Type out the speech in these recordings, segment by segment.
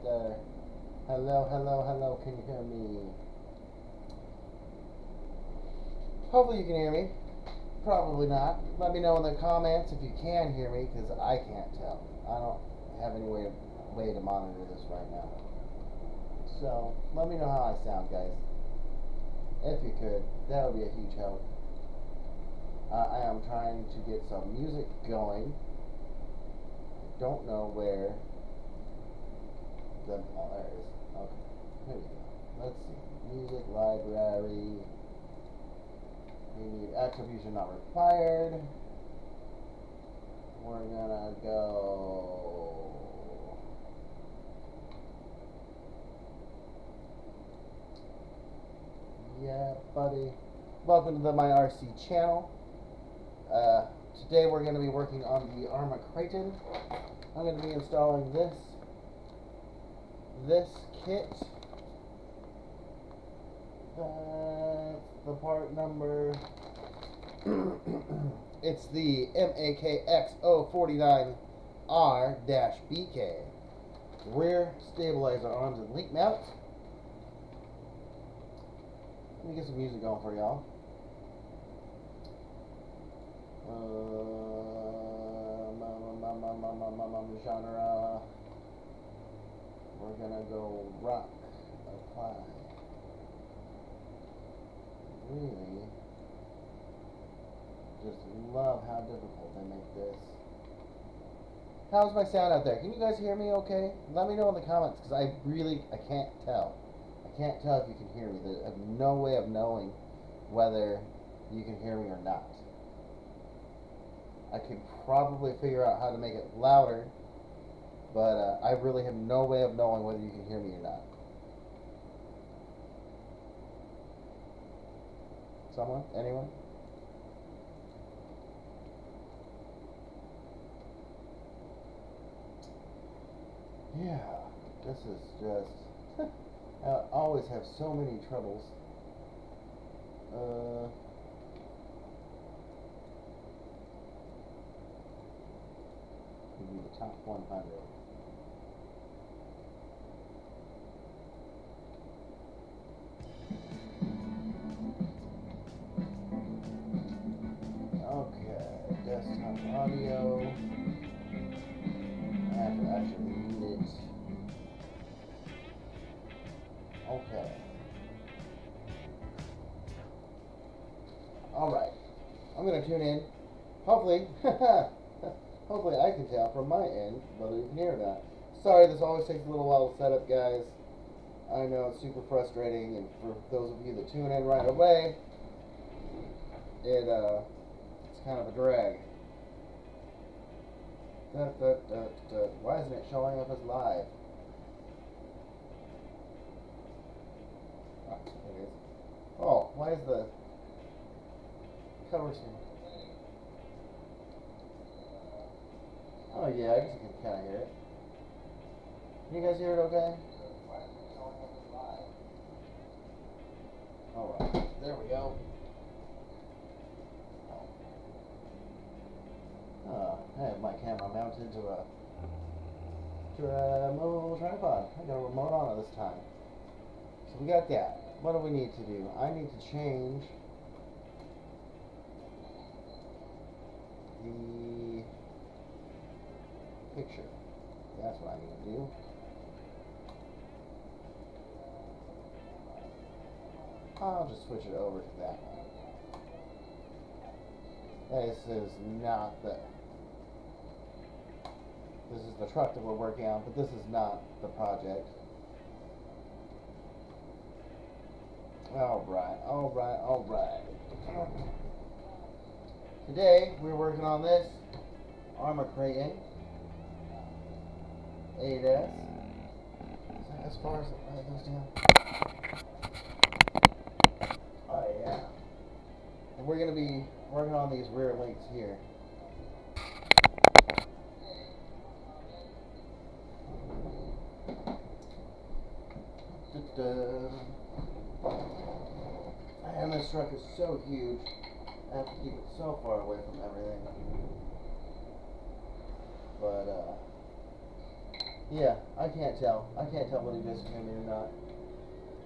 there. Hello, hello, hello. Can you hear me? Hopefully you can hear me. Probably not. Let me know in the comments if you can hear me, because I can't tell. I don't have any way to monitor this right now. So let me know how I sound, guys. If you could, that would be a huge help. I am trying to get some music going. I don't know where the... Oh, there it is. Okay, here we go. Let's see. Music library. We need attribution not required. We're gonna go... Yeah, buddy. Welcome to the My RC channel. Today we're going to be working on the ARRMA KRATON. I'm going to be installing this kit. The part number. It's the MAKX049R-BK. Rear stabilizer arms and link mount. Let me get some music going for y'all. Genre. We're gonna go rock. Apply. Really, just love how difficult they make this. How's my sound out there? Can you guys hear me okay? Let me know in the comments, because I can't tell. I can't tell if you can hear me. I have no way of knowing whether you can hear me or not. I could probably figure out how to make it louder, but I really have no way of knowing whether you can hear me or not. Someone? Anyone? Yeah, this is just... I always have so many troubles. Give me the top 100. Okay, desktop audio. I have to actually read it. Okay. Alright. I'm going to tune in. Hopefully, hopefully I can tell from my end whether you can hear or not. Sorry, this always takes a little while to set up, guys. I know it's super frustrating, and for those of you that tune in right away, it's kind of a drag. Why isn't it showing up as live? Ah, there it is. Oh, why is the cover screen? Oh yeah, I guess you can kind of hear it. Can you guys hear it okay? Alright, there we go. I have my camera mounted to a mobile tripod. I got a remote on it this time. So we got that. What do we need to do? I need to change the picture. That's what I need to do. I'll just switch it over to that one. This is not the... This is the truck that we're working on, but this is not the project. Alright, alright, alright. Today, we're working on this ARRMA KRATON 8S. Is that as far as it goes down? Oh yeah. And we're going to be working on these rear links here. And this truck is so huge, I have to keep it so far away from everything. But Yeah, I can't tell. I can't tell whether you guys can hear me or not.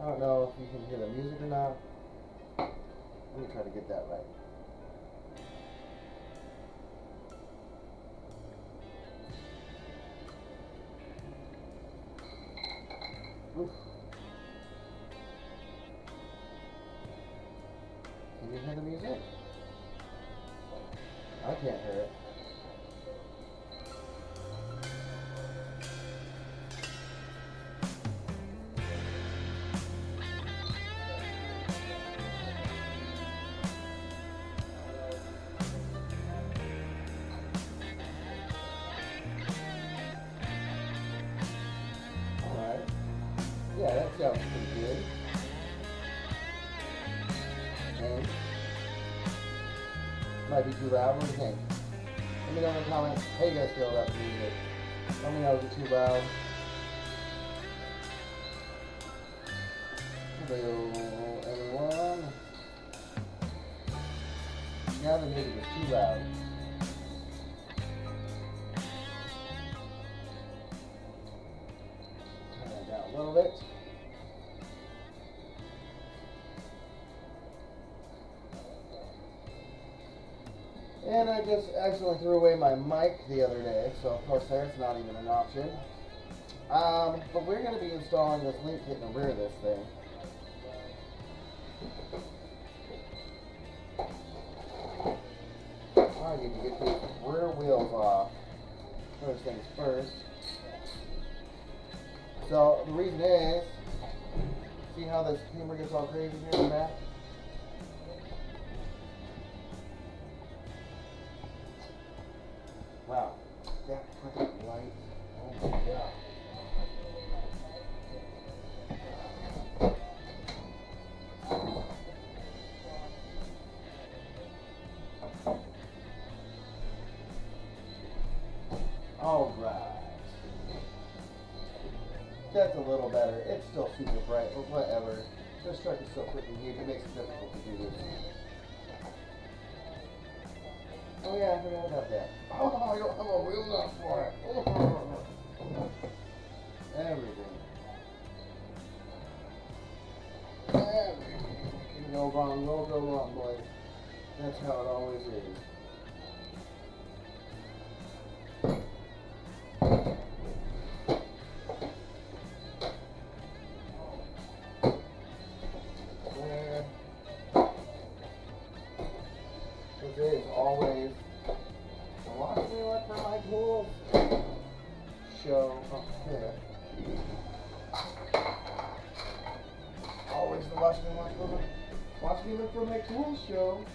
I don't know if you can hear the music or not. Let me try to get that right. Oof. Can you hear the music? I can't hear it. Alright. Yeah, that sounds pretty good. And might be too loud. What do you think? Let me know in the comments how you guys feel about the music. Let me know if it's too loud. Hello, everyone. Now the music is too loud. Turn that down a little bit. And I just accidentally threw away my mic the other day, so of course that's not even an option. But we're going to be installing this link kit in the rear of this thing. I need to get these rear wheels off. First things first. So the reason is, see how this camera gets all crazy here in the back? Wow, that freaking light, oh my god. Alright. That's a little better. It's still super bright, but whatever. This truck is so freaking huge, it makes it difficult to do this. Oh yeah, I forgot about that. Oh, I don't have a wheel nut for it. Everything. Everything. Can go wrong, won't go wrong, boys. That's how it always is. This is always the watch me look for my tools show up here. Always the watch me look for my tools show.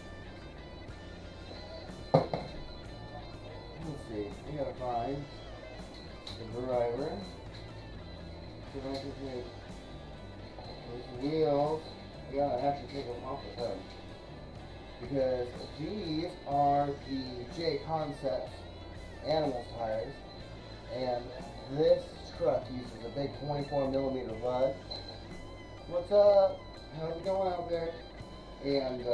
Let's see, we gotta find the driver. So don't forget those wheels. We gotta actually take them off the hood. Because these are the J Concept animal tires, and this truck uses a big 24mm lug. What's up? How's it going out there? And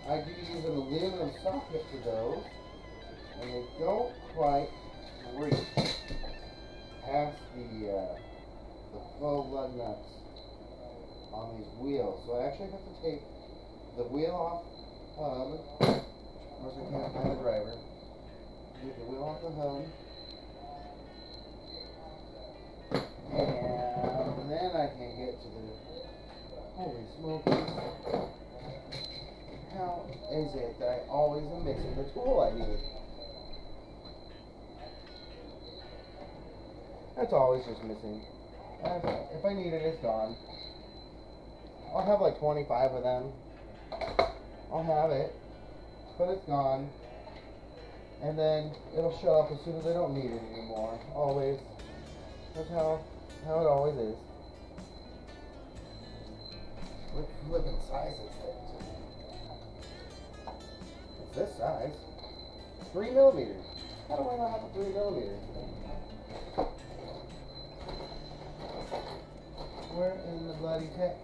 I do use an aluminum socket for those, and they don't quite reach past the faux lug nuts on these wheels. So I actually have to take the wheel off hub. Of course, I can't find the driver. Get the wheel off the hub. And then I can get to the... Holy smokies. How is it that I always am missing the tool I need? That's always just missing. If I need it, it's gone. I'll have like 25 of them. I'll have it, but it's gone, and then it'll show up as soon as I don't need it anymore. Always. That's how it always is. What flipping size is it? It's this size. 3mm. How do I not have a 3mm? Where in the bloody heck?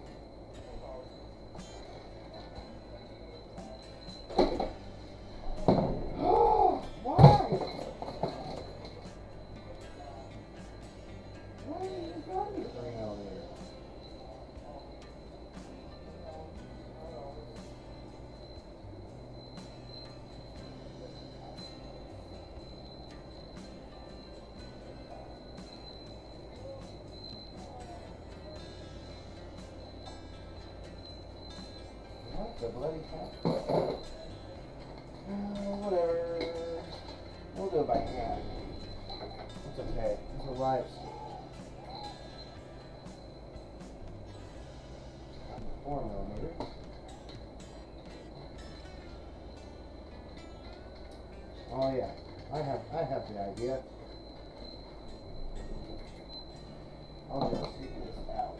The bloody cat. Whatever. We'll do it by hand. It's okay. It's a life. $4 millimeter. Oh yeah, I have the idea. I'll just see this out.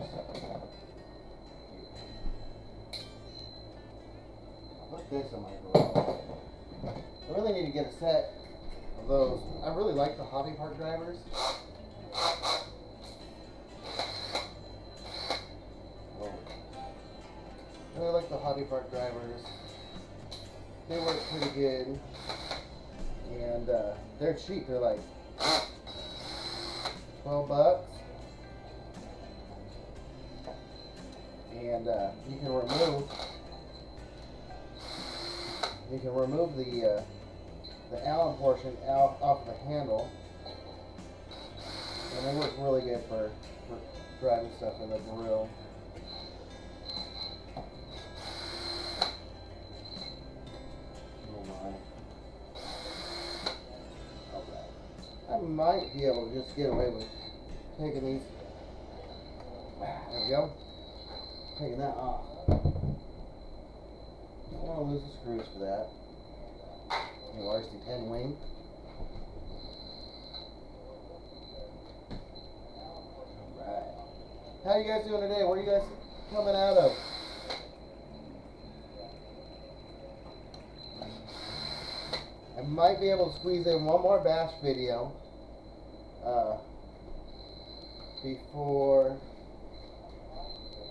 I'll put this in my garage. I really need to get a set of those. I really like the hobby park drivers. I really like the hobby park drivers. They work pretty good. And they're cheap. They're like $12. And you can remove the Allen portion out off the handle, and it works really good for driving stuff in the grill. Oh my! Alright, I might be able to just get away with taking these. There we go. Taking that off. I don't want to lose the screws for that. New RC10 wing. Alright. How you guys doing today? Where are you guys coming out of? I might be able to squeeze in one more bash video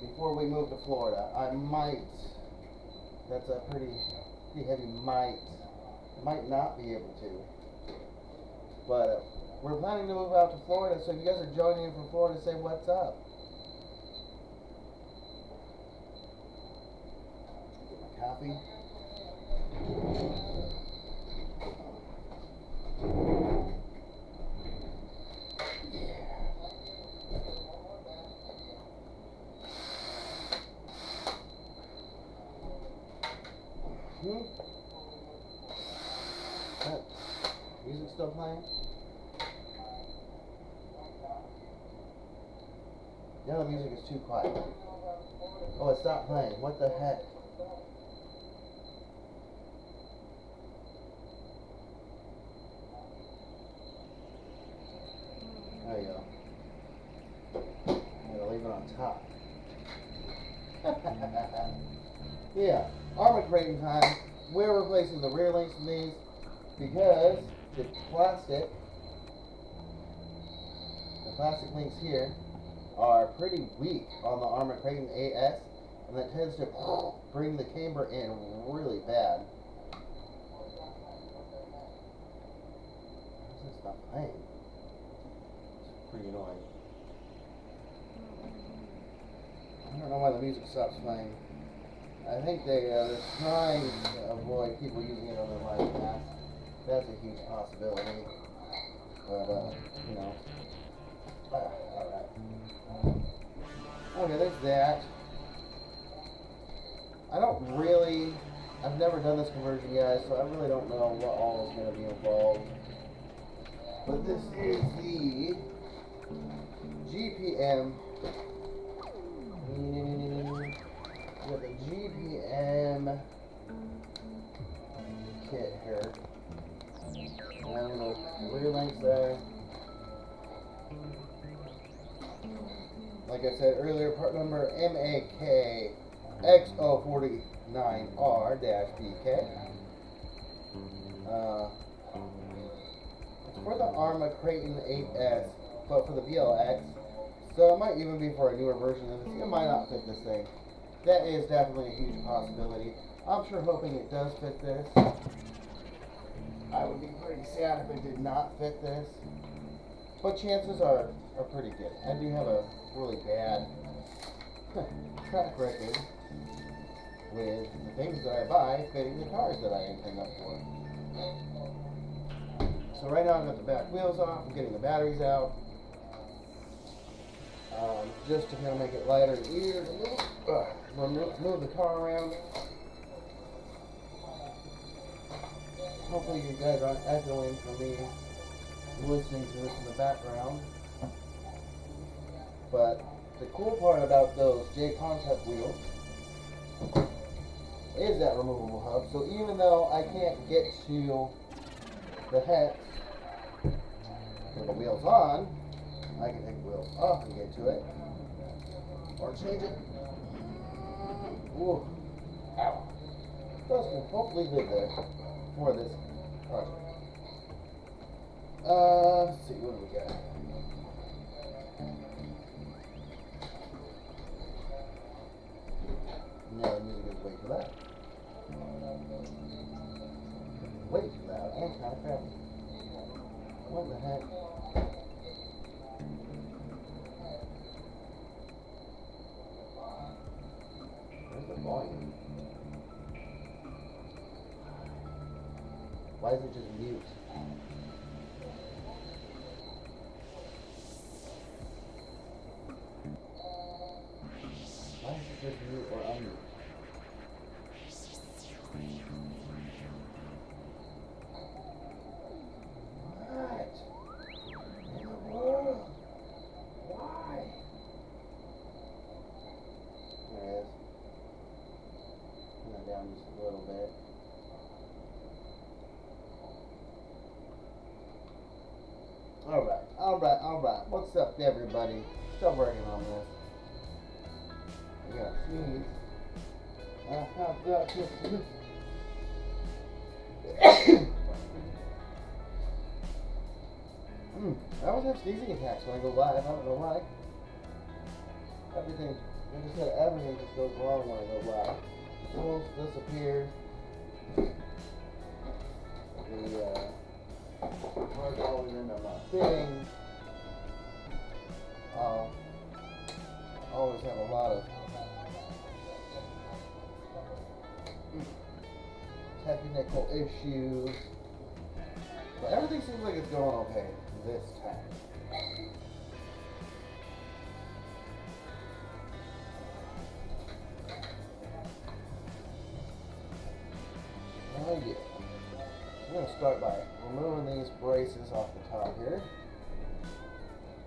before we move to Florida. I might. That's a pretty heavy might. Might not be able to. But we're planning to move out to Florida, so if you guys are joining in from Florida, say what's up. Get my coffee. That music still playing? Yeah, the music is too quiet. Oh, it stopped playing. What the heck? There you go. I'm gonna leave it on top. Yeah, ARRMA KRATON time. We're replacing the rear links in these because the plastic links here are pretty weak on the ARRMA KRATON AS, and that tends to bring the camber in really bad. Why is this not playing? It's pretty annoying. I don't know why the music stops playing. I think they're trying to avoid people using it on their live cast. That's a huge possibility. But, you know. Alright. Okay, there's that. I've never done this conversion, guys, so I really don't know what all is going to be involved. But this is the GPM. With a GPM kit here. And the rear links there. Like I said earlier, part number MAK X049R-BK. It's for the ARRMA KRATON 8S, but for the BLX. So it might even be for a newer version of this. It might not fit this thing. That is definitely a huge possibility. I'm sure hoping it does fit this. I would be pretty sad if it did not fit this. But chances are pretty good. I do have a really bad track record with the things that I buy fitting the cars that I intend up for. So right now I've got the back wheels off. I'm getting the batteries out. Just to kind of make it lighter and easier to move the car around. Hopefully you guys aren't echoing for me listening to this in the background. But the cool part about those J-Concept wheels is that removable hub. So even though I can't get to the hex with the wheels on, I can take the wheels off and get to it. Or change it. Ooh. Ow. Those can hopefully live there for this project. Let's see, what do we got? No, the music is way too loud. Way too loud and kind of fast. What the heck? Where's the volume? Why is it just mute? Why is it just mute or unmute? What? In the world? Why? There it is. Turn that down just a little bit. Alright. What's up, everybody? Still working on this. I gotta sneeze. I have got to sneeze. I always have sneezing attacks when I go live. I don't know why. Everything, like I said, everything just goes wrong when I go live. Tools disappear. The plug always end up not fitting. Always have a lot of technical issues. But everything seems like it's going okay this time. Oh yeah. I'm going to start by removing these braces off the top here.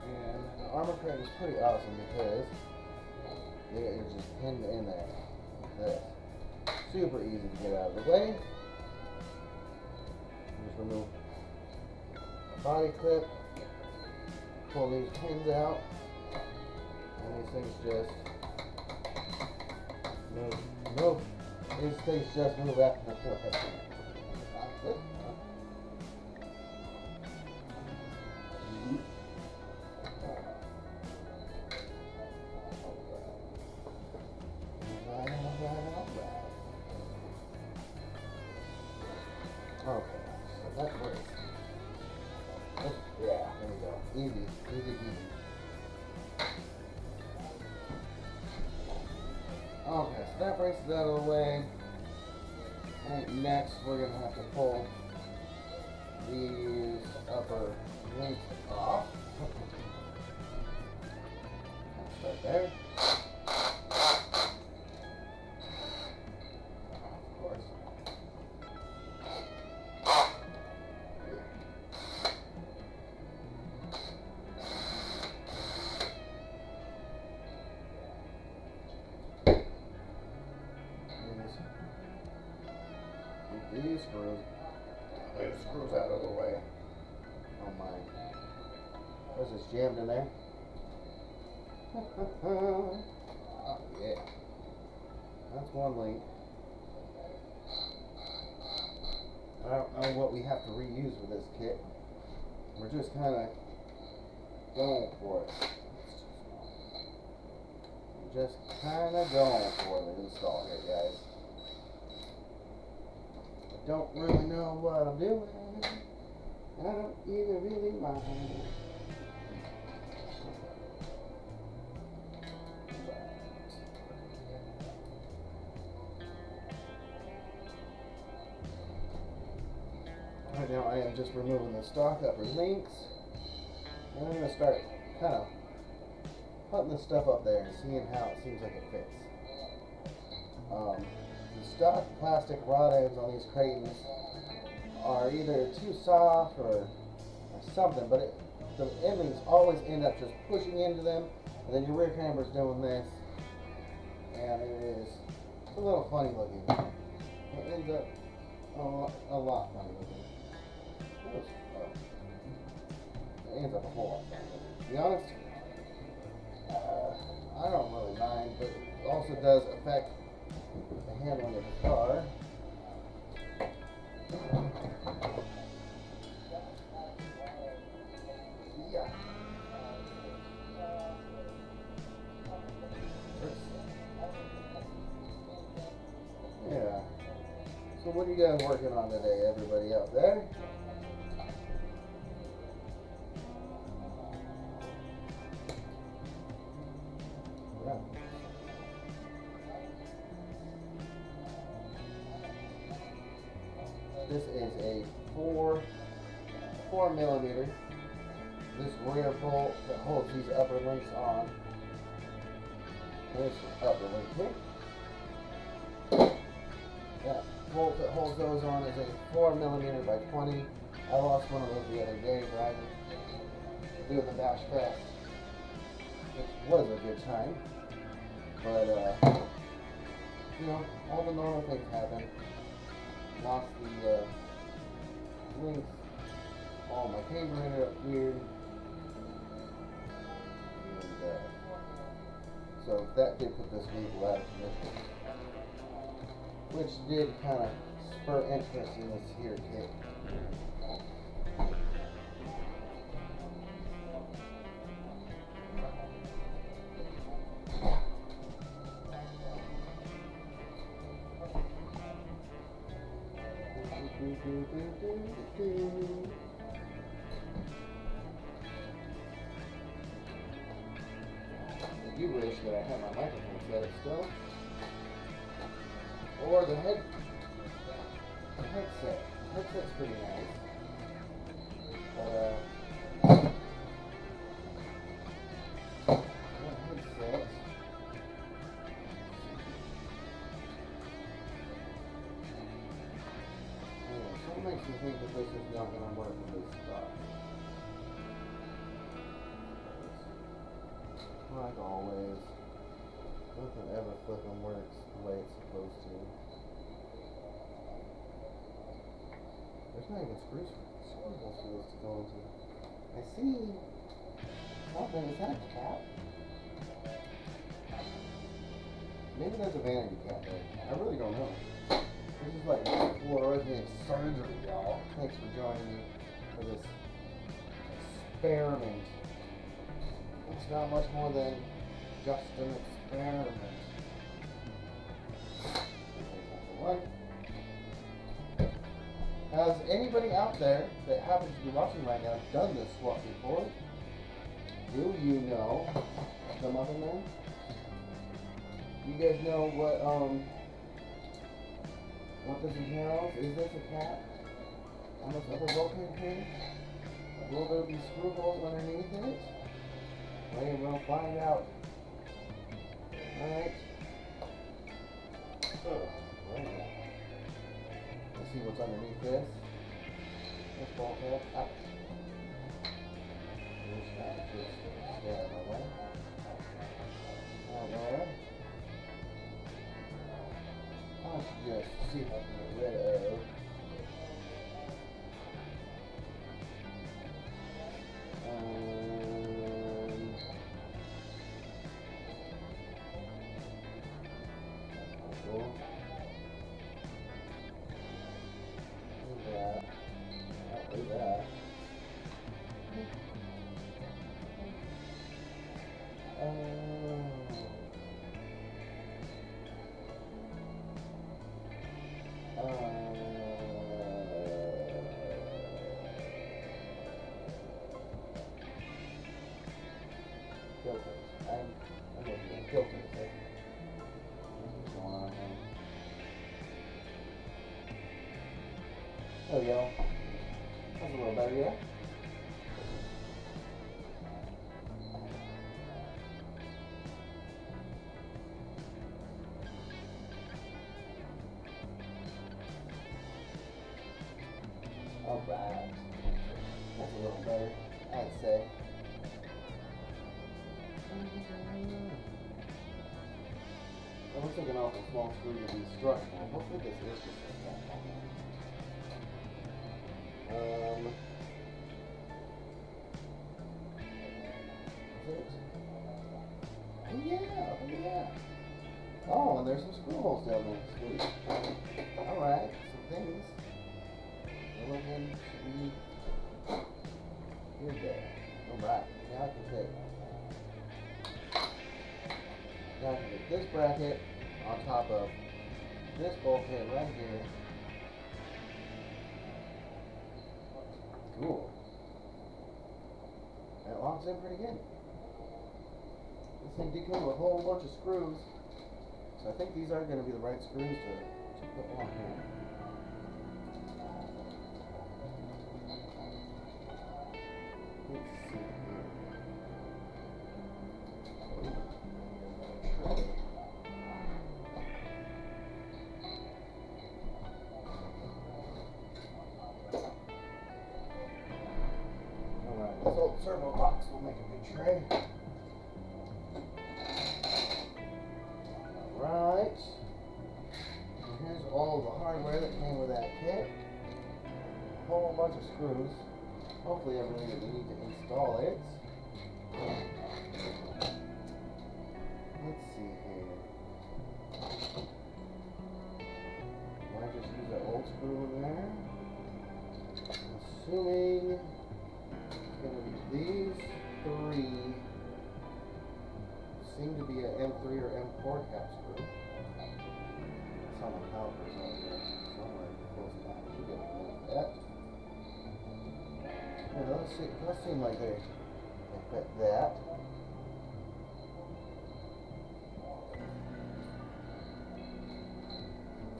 And the ARRMA KRATON is pretty awesome because they're just pinned in there like this. Super easy to get out of the way. Just remove the body clip, pull these pins out, and these things just move. These things just move after the clip. Okay, so that works. Yeah, there we go. Easy. Okay, so that brace is out of the way. And next, we're going to have to pull these upper links off. Right there. These screws out of the way. Oh my. Was this jammed in there? Oh yeah. That's one link. I don't know what we have to reuse with this kit. We're just kind of going for it. We're just kind of going for the install here, guys. Don't really know what I'm doing. I don't even really mind. Right now I am just removing the stock upper links. And I'm going to start kind of putting this stuff up there and seeing how it seems like it fits. The stock plastic rod ends on these Kratons are either too soft or something, but the endings always end up just pushing into them, and then your rear camber's doing this, and it's a little funny looking. It ends up a lot funny looking. It ends up a whole lot funny looking. To be honest, I don't really mind, but it also does affect the handling of the car. Yeah. Yeah. So what are you guys working on today, everybody out there? Yeah. This is a 4 millimeter. This rear bolt that holds these upper links on. This upper link here. That bolt that holds those on is a 4 millimeter by 20. I lost one of those the other day driving, doing the dash fest. It was a good time, but you know, all the normal things happen. Lost the links. All my camber ended up weird. And so that did put this vehicle out of commission, which did kind of spur interest in this here kit. I do wish that I had my microphone set up still. Or the headset. The headset's pretty nice. But headset. Something makes me think that this is not going to work with this stuff. Like always, nothing ever flipping works the way it's supposed to. There's not even screw holes for this to go into. I see something. Is that a cap? Maybe that's a vanity cap there. I really don't know. This is like fluorescent surgery, y'all. Thanks for joining me for this experiment. It's not much more than just an experiment. Has anybody out there that happens to be watching right now done this swap before? Do you know the Muffin Man? You guys know what this entails? Is this a cap on this upper bulkhead here? Will there be screw holes underneath it? Well, we'll find out. Alright. So, right. Let's see what's underneath this. This bulkhead. Up. Just stay out of my way. There. Let's just see if I can get rid of. Filters. I'm looking at filters. What's going on here? There we go. That's a little better, yeah? Alright. That's a little better, I'd say. It looks like an awful small screw to be structural. Hopefully this is just like that. Is it? Oh yeah, look at that. Oh, and there's some screw holes down there. Sweet. Alright, some things. We're looking to be good there. Alright, now I can take. Now I can get this bracket on top of this bulkhead right here. Cool. That locks in pretty good. This thing did come with a whole bunch of screws. So I think these are going to be the right screws to put on here. Let's see here. Alright, this old servo box will make a good tray. Alright. And here's all the hardware that came with that kit. A whole bunch of screws. Hopefully everything that we need to install it. Let's see here. Might just use that old screw in there. Assuming it's going to be these three. Seem to be an M3 or M4 cap screw. It's on the calipers out there somewhere close by. We'll get rid of that. Yeah, those seem like they fit that.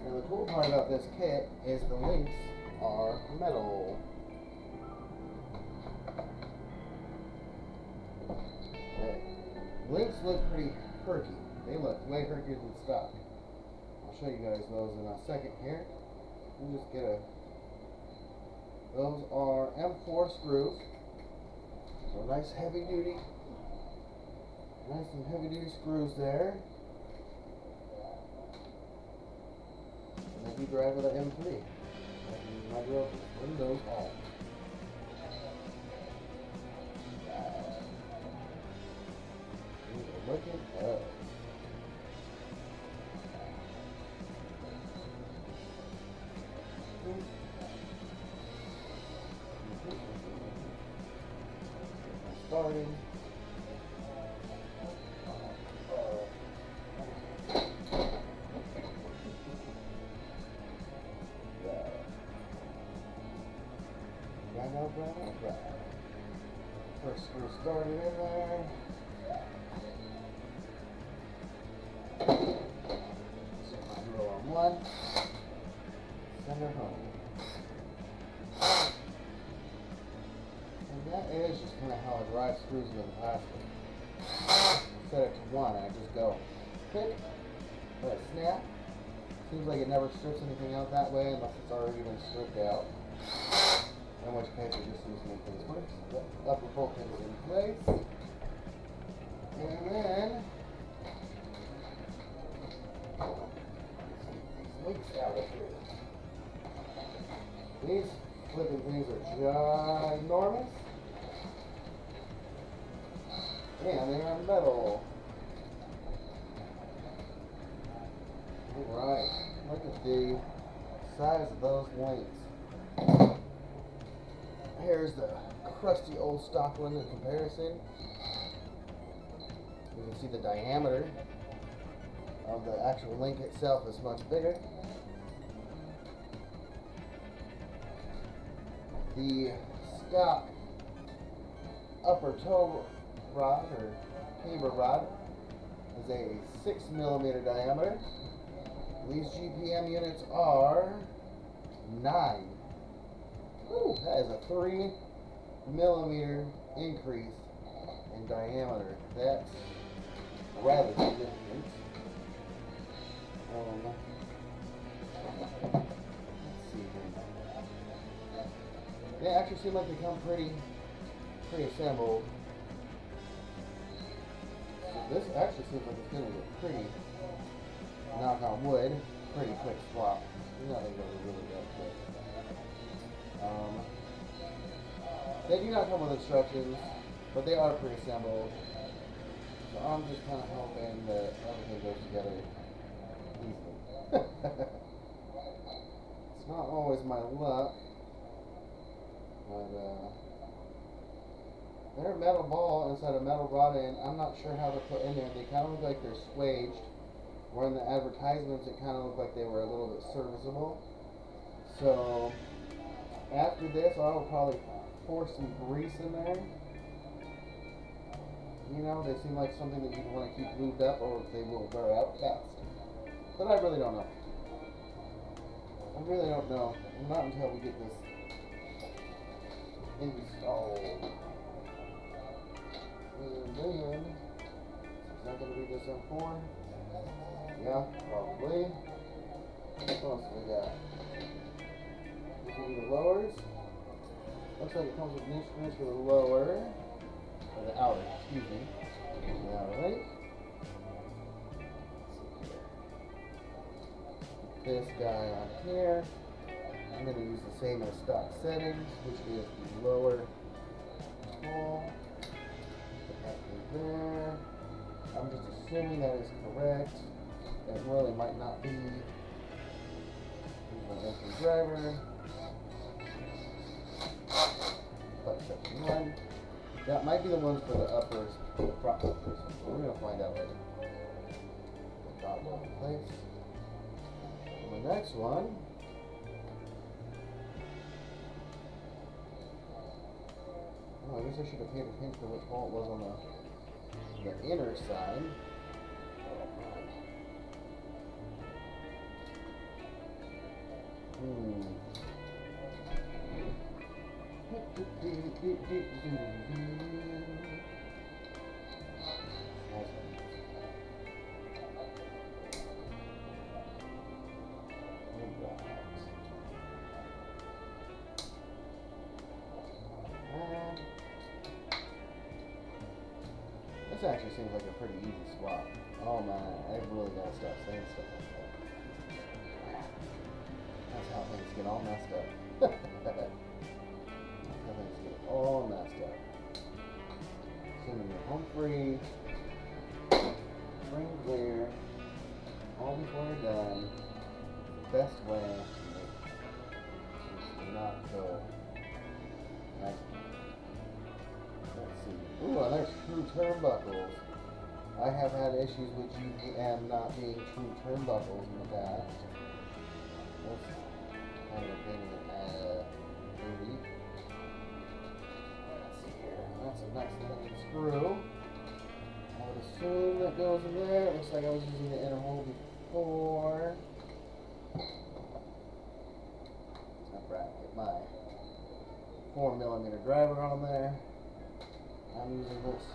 And the cool part about this kit is the links are metal. The links look pretty herky. They look way herkier than stock. I'll show you guys those in a second here. We'll just get a. Those are M4 screws. So nice heavy duty. Nice and heavy duty screws there. And they do drive with an M3. And my drill just bring those home. Looking up. Starting. Right. First screw started in there. Set my drill on one. Send her home. And that is just kind of how I drive screws into the plastic. Set it to one and I just go click, let it snap. Seems like it never strips anything out that way unless it's already been stripped out. In which case it just seems to make things work. The upper bulkhead is in place. And then links out of here. These flipping things are ginormous. And they are metal. Alright, look at the size of those links. Here's the crusty old stock one in comparison. You can see the diameter of the actual link itself is much bigger. The stock upper toe rod or camber rod is a 6mm diameter. These GPM units are 9. Ooh, that is a 3mm increase in diameter. That's rather significant. Let's see here. actually seem like they come pretty assembled. So this actually seems like it's going to be a pretty, knock on wood, pretty quick swap. It's not going to go really that quick. They do not come with instructions, but they are pre-assembled. So I'm just kind of hoping that everything goes together easily. It's not always my luck, but they're a metal ball inside a metal rod end. I'm not sure how they're put in there. They kind of look like they're swaged, where in the advertisements it kind of looked like they were a little bit serviceable. So after this, I will probably pour some grease in there. You know, they seem like something that you'd want to keep lubed up, or they will wear out fast. But I really don't know. I really don't know. Not until we get this installed. And then, is that going to be this M4? Yeah, probably. What else we got? This will be the lowers. Looks like it comes with new screws for the lower. Or the outer, excuse me. The outer link. This guy on here. I'm going to use the same as stock settings, which is the lower hole. Put that through there. I'm just assuming that is correct. It really might not be. Here's my entry driver. Clutch section 1. That might be the ones for the uppers, the prop uppers. We're going to find out later. Put that one in place. And the next one. Oh, I guess I should have paid attention to which hole it was on the inner side. This actually seems like a pretty easy swap. Oh man, I've really got to stop saying stuff like that. That's how things get all messed up. That's how things get all messed up. Assuming you're home free, spring clear, all before you're done, the best way is to not go. Let's see. Ooh, and there's true turnbuckles. I have had issues with GPM not being true turnbuckles in the past. That's kind of a pain in the booty. Let's see here. That's a nice looking screw. I would assume that goes in there. It looks like I was using the inner hole before. Alright, get my 4mm driver on there. I'm using this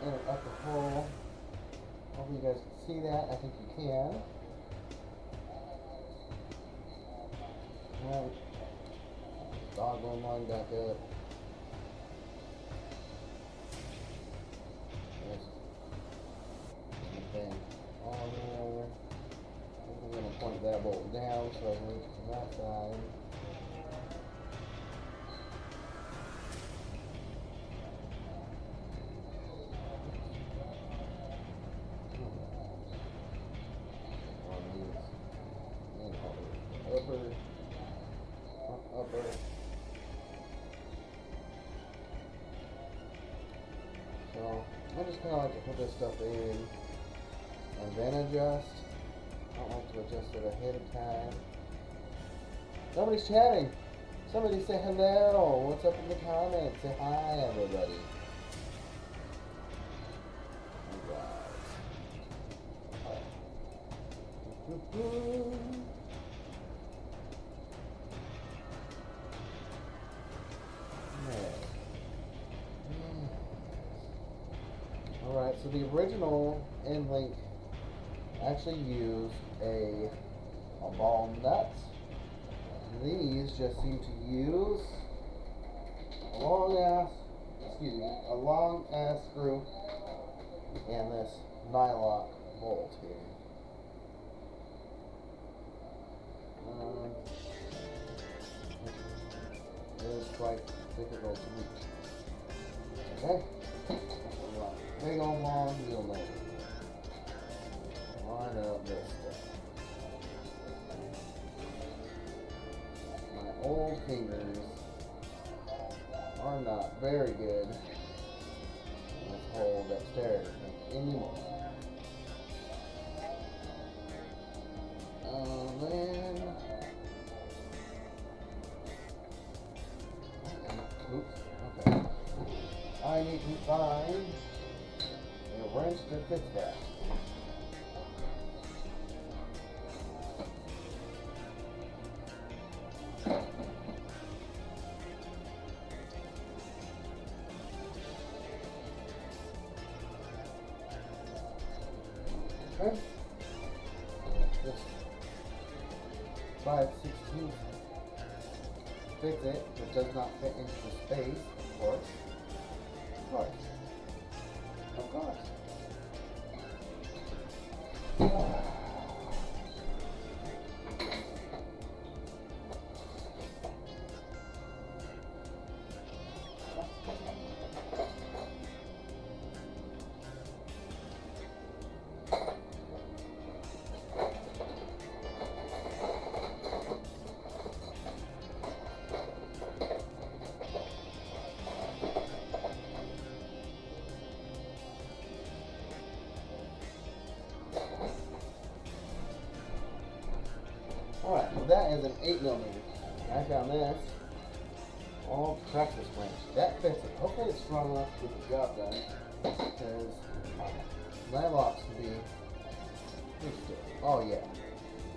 inner upper hole. Hopefully you guys can see that. I think you can. Alright. Dog going line back up. There's anything on there. I'm going to point that bolt down so I can reach from that side. Upper. So I just kind of like to put this stuff in and then adjust. I don't like to adjust it ahead of time. Somebody's chatting. Somebody say hello. What's up in the comments? Say hi, everybody. Alright, so the original end link actually used a ball nut. These just seem to use a long ass screw and this nylock bolt here. It is quite difficult to reach. Okay? Big old long wheel loader. Line up this stuff. My old fingers are not very good with whole dexterity anymore. Then, oops, okay. I need to find a wrench to fix that. Okay. This 5/16 fits it, but does not fit into the space, of course. Of course. Of course. Alright, well that is an 8mm. I found this. All practice wrench. That fits it. Hopefully it's strong enough to get the job done. Because nylocks can be pretty stiff. Oh yeah.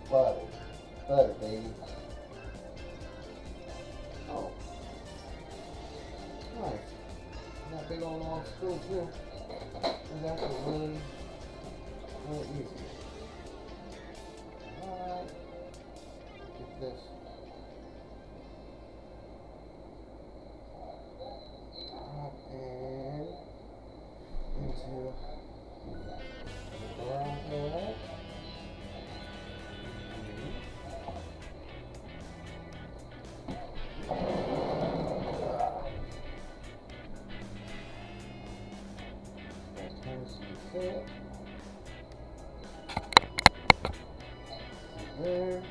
Butter. Butter, baby. Oh. Nice. And that big old long screw too. Is actually really, really easy. Alright. Get this up and into the brown head. There.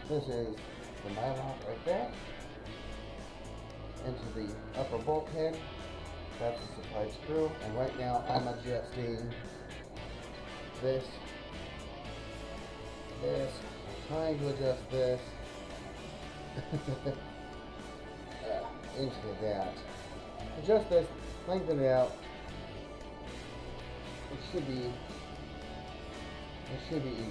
This is the nylock right there. Into the upper bulkhead. That's the supplied screw. And right now I'm adjusting this, trying to adjust this into that. Adjust this, lengthen it out. It should be easy.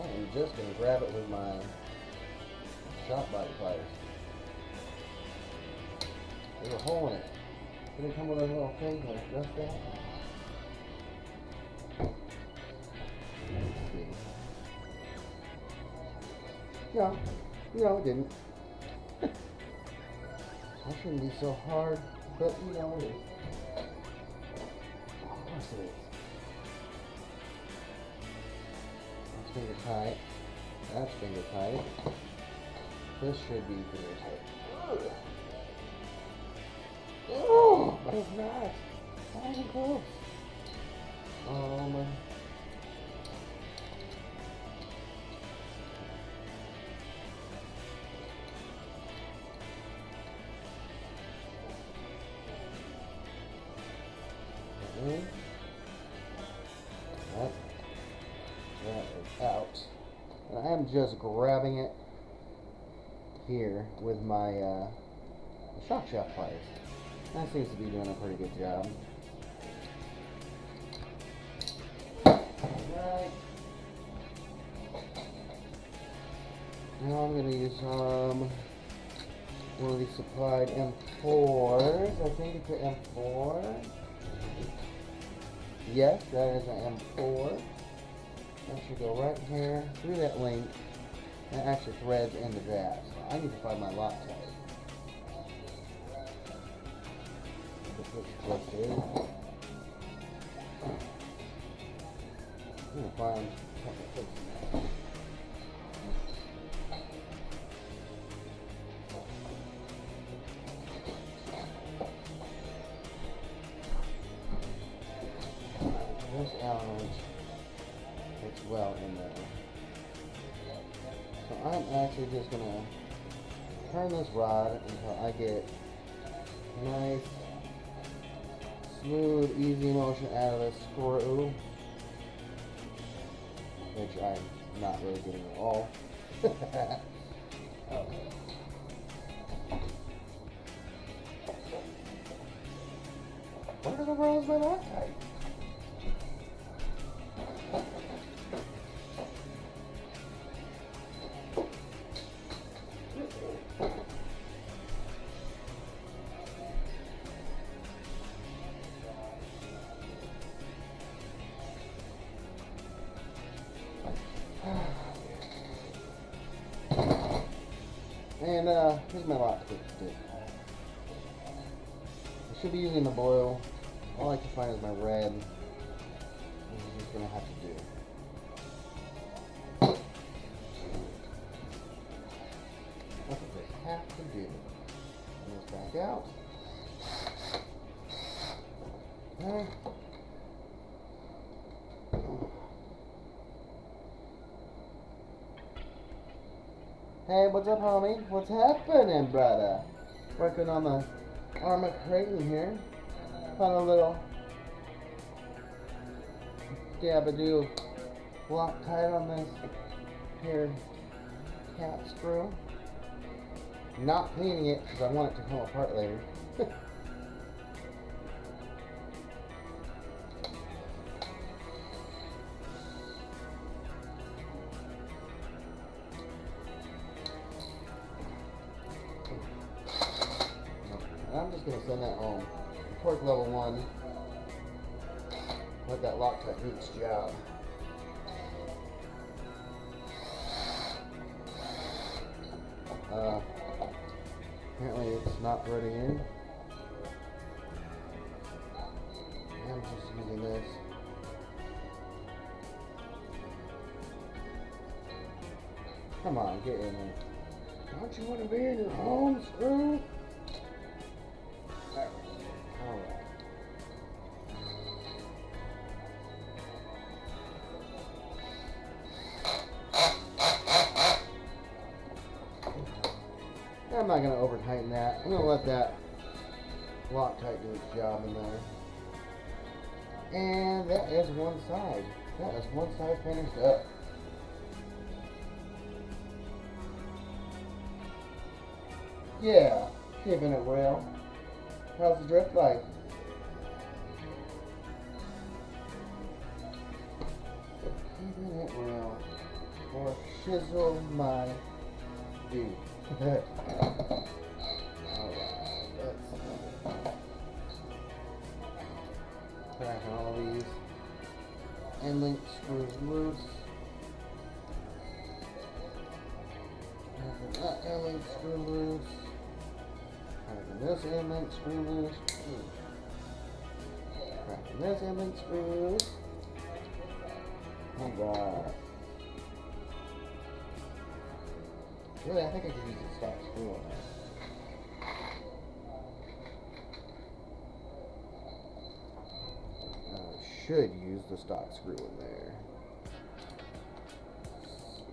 I'm just going to grab it with my shop body pliers. There's a hole in it. Did it come with a little thing to adjust that? Let's see. No, it didn't. That shouldn't be so hard, but it is. Of course it is. That's finger tight. That's finger tight. This should be finger tight. Oh, but it's not. Not even close. That is out. And I am just grabbing it here with my shock shaft pliers. That seems to be doing a pretty good job. Alright. Now I'm going to use one of these supplied M4s. I think it's an M4. Yes, that is an M4. That should go right here through that link. That actually threads into that. So I need to find my Loctite. Get this twisted. I'm gonna find something to fix that. This Allen wrench fits well in there. So I'm actually just gonna turn this rod until I get nice, smooth, easy motion out of this screw, which I'm not really getting at all. Okay. Where the world is my Loctite? And here's my Loctite stick. I should be using the blue. All I can find is my red. This is just gonna have to do. That's what they have to do. Bring this back out. Okay. Hey, what's up, homie? What's happening, brother? Working on the ARRMA KRATON here. Found a little Gabadoo Loctite on this here cap screw. Not cleaning it because I want it to come apart later. I'm just going to send that home. Torque level 1. Let that Loctite do its job. Apparently it's not threading in. I'm just using this. Come on, get in there. Don't you want to be in your home screw? Alright. I'm not going to over tighten that. I'm going to let that Loctite do its job in there. And that is one side. That is one side finished up. Yeah, keeping it real. How's the drift like? Keeping it real. Or shizzle my dude. Alright, let's crack all these end link screws loose. Cracking that end link screw loose. Cracking this end link screw loose. Cracking this end link screw loose. Alright. Really, I think I could use a stock screw on that. I should use the stock screw in there.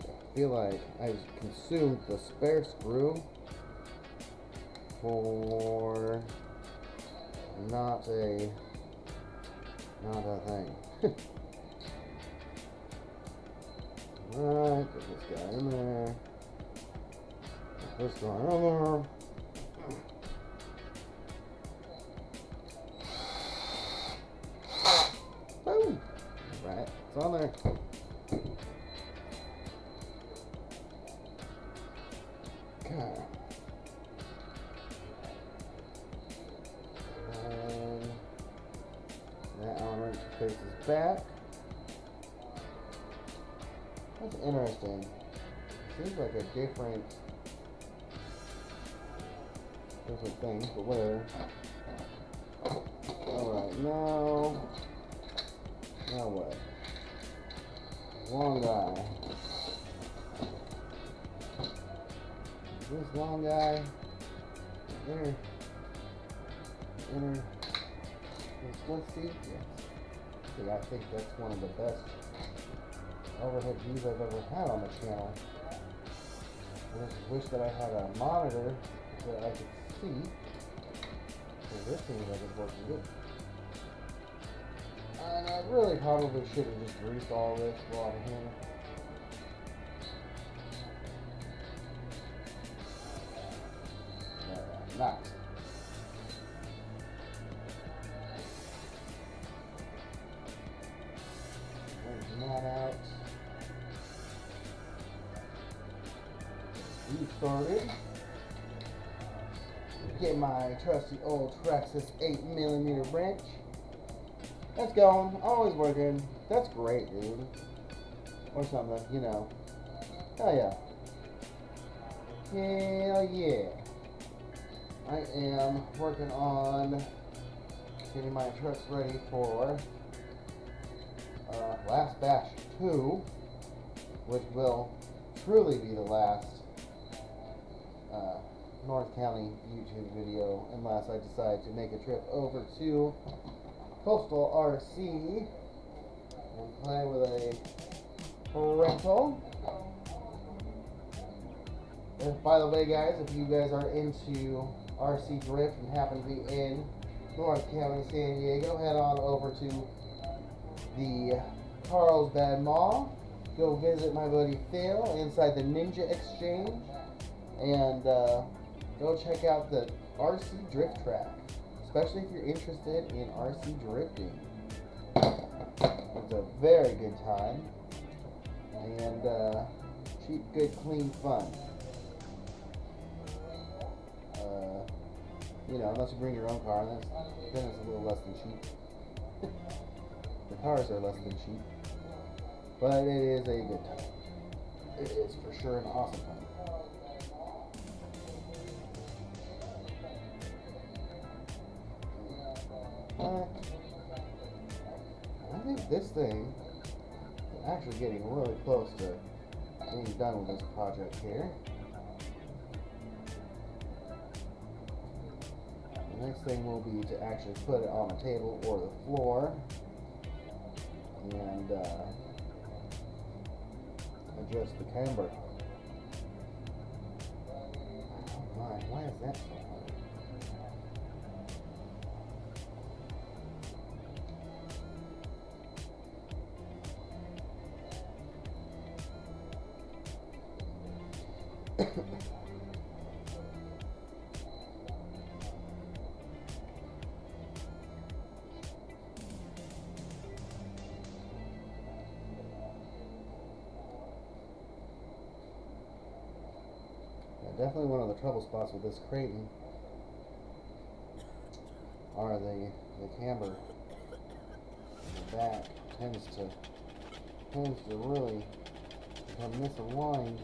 I feel like I consumed the spare screw for not a thing. Alright, put this guy in there. Put this guy in there. Boom! Right, it's on there. Okay. That Allen wrench faces back. That's interesting. Seems like a different thing, but whatever. Alright, now what? Long guy. This long guy, let's see. Yes. See, I think that's one of the best overhead views I've ever had on the channel. I just wish that I had a monitor that I could see, because this seems like it's working good. And I really probably should have just greased all this while I'm here. Nice. Bring that out. Restarted. Get my trusty old Traxxas 8mm wrench. That's going. Always working. That's great, dude. Or something, you know. Hell yeah. Hell yeah. I am working on getting my trucks ready for last batch 2, which will truly be the last North County YouTube video, unless I decide to make a trip over to Coastal RC and play with a rental. And by the way, guys, if you guys are into RC drift and happen to be in North County, San Diego, head on over to the Carlsbad Mall. Go visit my buddy Phil inside the Ninja Exchange, and go check out the RC drift track, especially if you're interested in RC drifting. It's a very good time, and cheap, good, clean fun. You know, unless you bring your own car, then it's a little less than cheap. The cars are less than cheap, but it is a good time. It is for sure an awesome time. I think this thing is actually getting really close to being done with this project here. The next thing will be to actually put it on a table or the floor and adjust the camber. Oh my, why is that so hard? Definitely one of the trouble spots with this Kraton are the camber. The back tends to really become misaligned.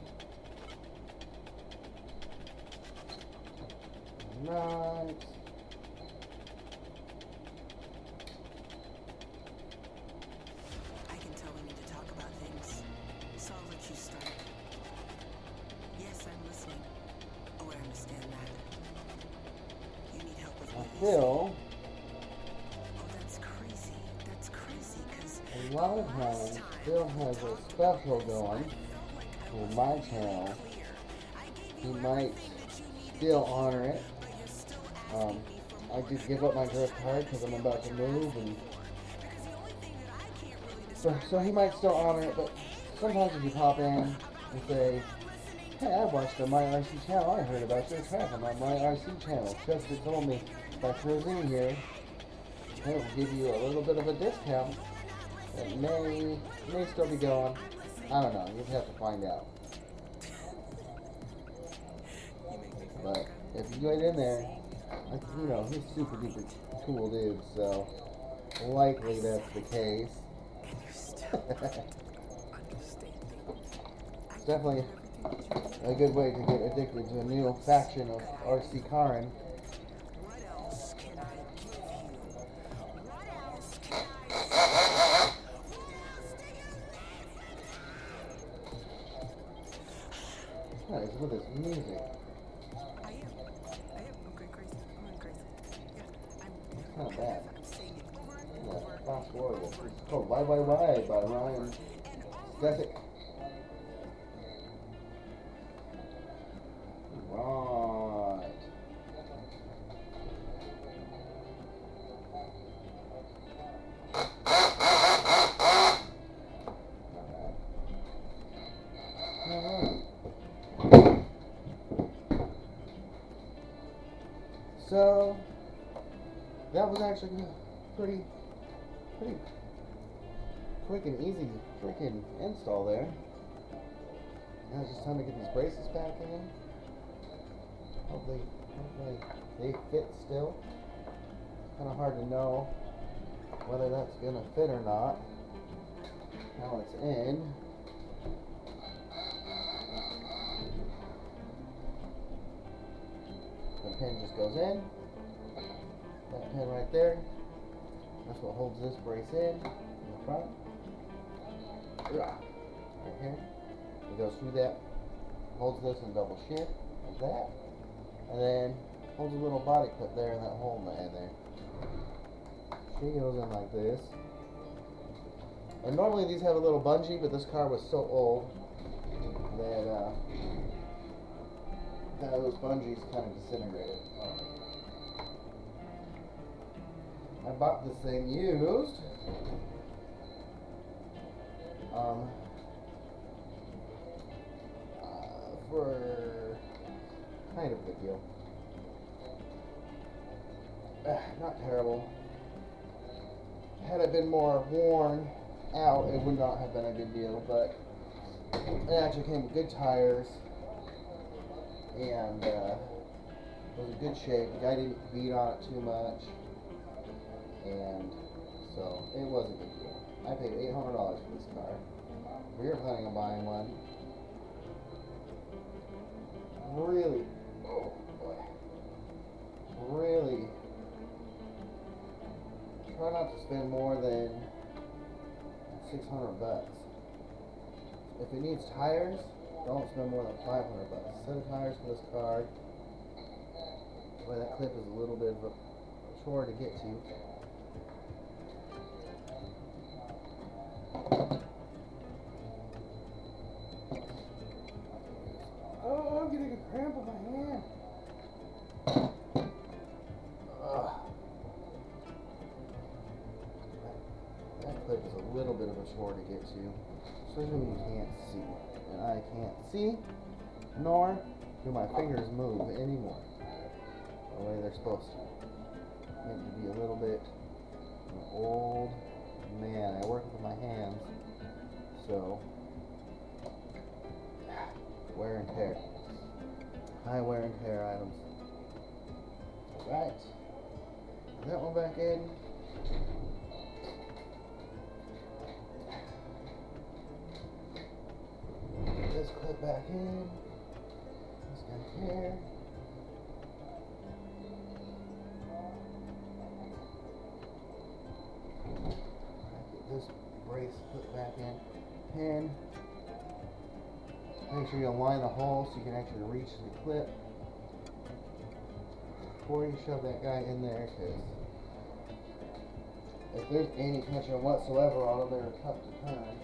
Right. I can tell we need to talk about things, so I'll let you start. Yes, I'm listening. Oh, I understand that. You need help with what you say. Phil, Oh, that's crazy. That's crazy, because a lot of times, Phil has a special going for my channel. He might still honor it. I did give up my drift card because I'm about to move, and so he might still honor it, but sometimes if you pop in and say, hey, I watched the My RC channel, I heard about your track on my RC channel. Chester told me if I cruise in here, he'll give you a little bit of a discount. It may still be going. I don't know, you'll have to find out. But if you get in there, you know, he's super duper cool dude, so likely that's the case. It's definitely a good way to get addicted to a new faction of RC Karin. What else can I give you? What else can I say? What is with this music? I am. I'm going crazy. I'm going crazy. Yeah, It's not bad. I'm saying it over and Yeah, over. fast forward. It's called Why by Ryan Stesic. Right. So that was actually pretty quick and easy freaking install there. Now it's just time to get these braces back in. Hopefully they fit still. Kind of hard to know whether that's gonna fit or not. Now it's in. The pin just goes in. That pin right there. That's what holds this brace in the front. Right here. It goes through that. Holds this in double shift like that. And then holds a little body clip there in that hole in the end there. She goes in like this. And normally these have a little bungee, but this car was so old that those bungees kind of disintegrated. I bought this thing used. For kind of a good deal. Not terrible. Had it been more worn out, it would not have been a good deal, but it actually came with good tires and was in good shape. The guy didn't beat on it too much, and so it was a good deal. I paid $800 for this car. If you're planning on buying one, really, oh boy, really try not to spend more than $600. If it needs tires, don't spend more than $500. Set of tires for this car. Boy, that clip is a little bit of a chore to get to. Oh, I'm getting a cramp in my hand. That clip is a little bit of a chore to get to, especially when you can't see. And I can't see, nor do my fingers move anymore the way they're supposed to. I need to be a little bit of an old man. I work with my hands, so wear and tear. High wear and tear items. Right. Put that one back in. Put this clip back in. This guy here. Get this brace put back in. Pin. Make sure you align the hole so you can actually reach the clip before you shove that guy in there, because if there's any tension whatsoever on them, they're tough to turn.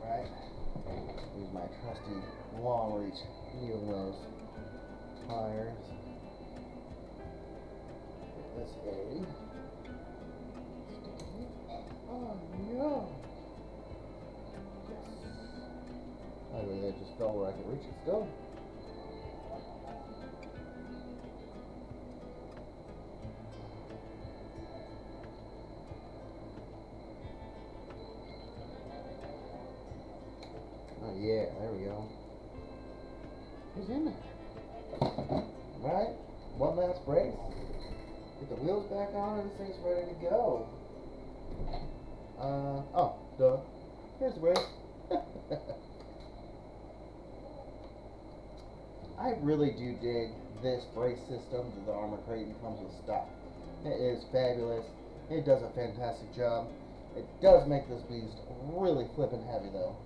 Right? Use my trusty long reach heel nose pliers. Get this A. Oh no! By the way, that just fell where I could reach it still. Oh yeah, there we go. Who's in there? Right? One last brace. Get the wheels back on and this thing's ready to go. Oh, duh. Here's the brace. I really do dig this brace system that the ARRMA KRATON comes with stock. It is fabulous. It does a fantastic job. It does make this beast really flippin' heavy though.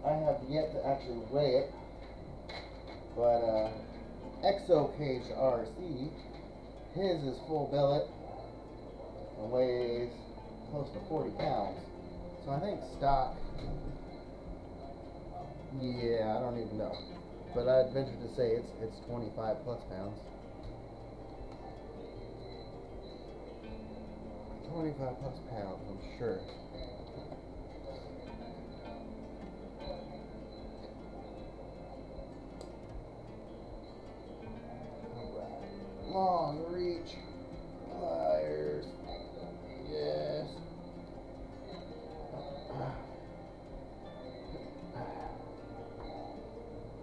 I have yet to actually weigh it, but Exo Cage RC, his is full billet and weighs close to 40 pounds. So I think stock, yeah, I don't even know, but I'd venture to say it's 25 plus pounds. 25 plus pounds, I'm sure. Alright. Long reach. Pliers. Yes.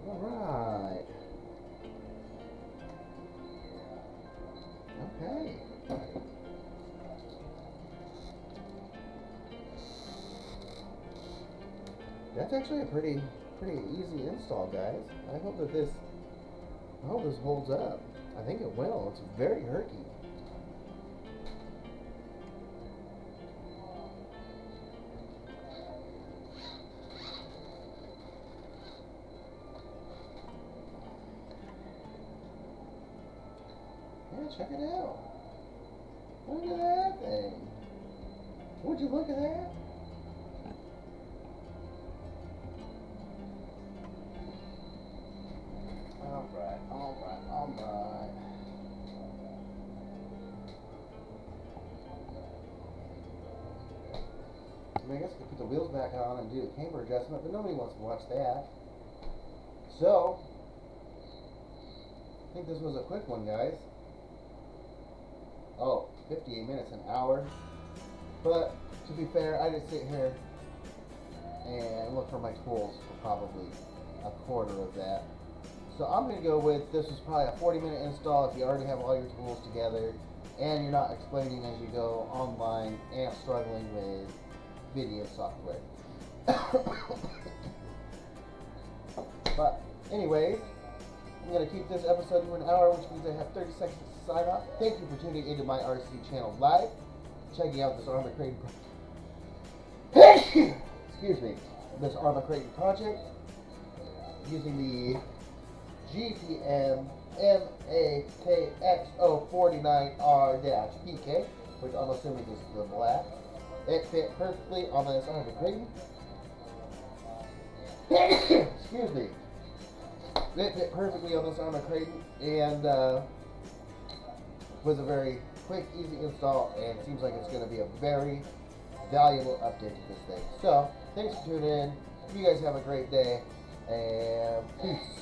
Alright. Okay. That's actually a pretty easy install, guys. I hope this holds up. I think it will. It's very herky. Yeah, check it out. Look at that thing. Would you look at that? Alright. I mean, I guess I could put the wheels back on and do a camber adjustment, but nobody wants to watch that. So, I think this was a quick one, guys. Oh, 58 minutes, an hour. But, to be fair, I did sit here and look for my tools for probably a quarter of that. So I'm going to go with, this is probably a 40-minute install if you already have all your tools together and you're not explaining as you go online and struggling with video software. But anyways, I'm going to keep this episode to an hour, which means I have 30 seconds to sign off. Thank you for tuning into my RC channel live, checking out this ARRMA KRATON excuse me, this ARRMA KRATON project using the GPM MAKXO49R-PK, which I'm assuming is the black. It fit perfectly on this ARRMA KRATON. Excuse me. It fit perfectly on this ARRMA KRATON and was a very quick, easy install, and it seems like it's going to be a very valuable update to this thing. So, thanks for tuning in. You guys have a great day, and peace.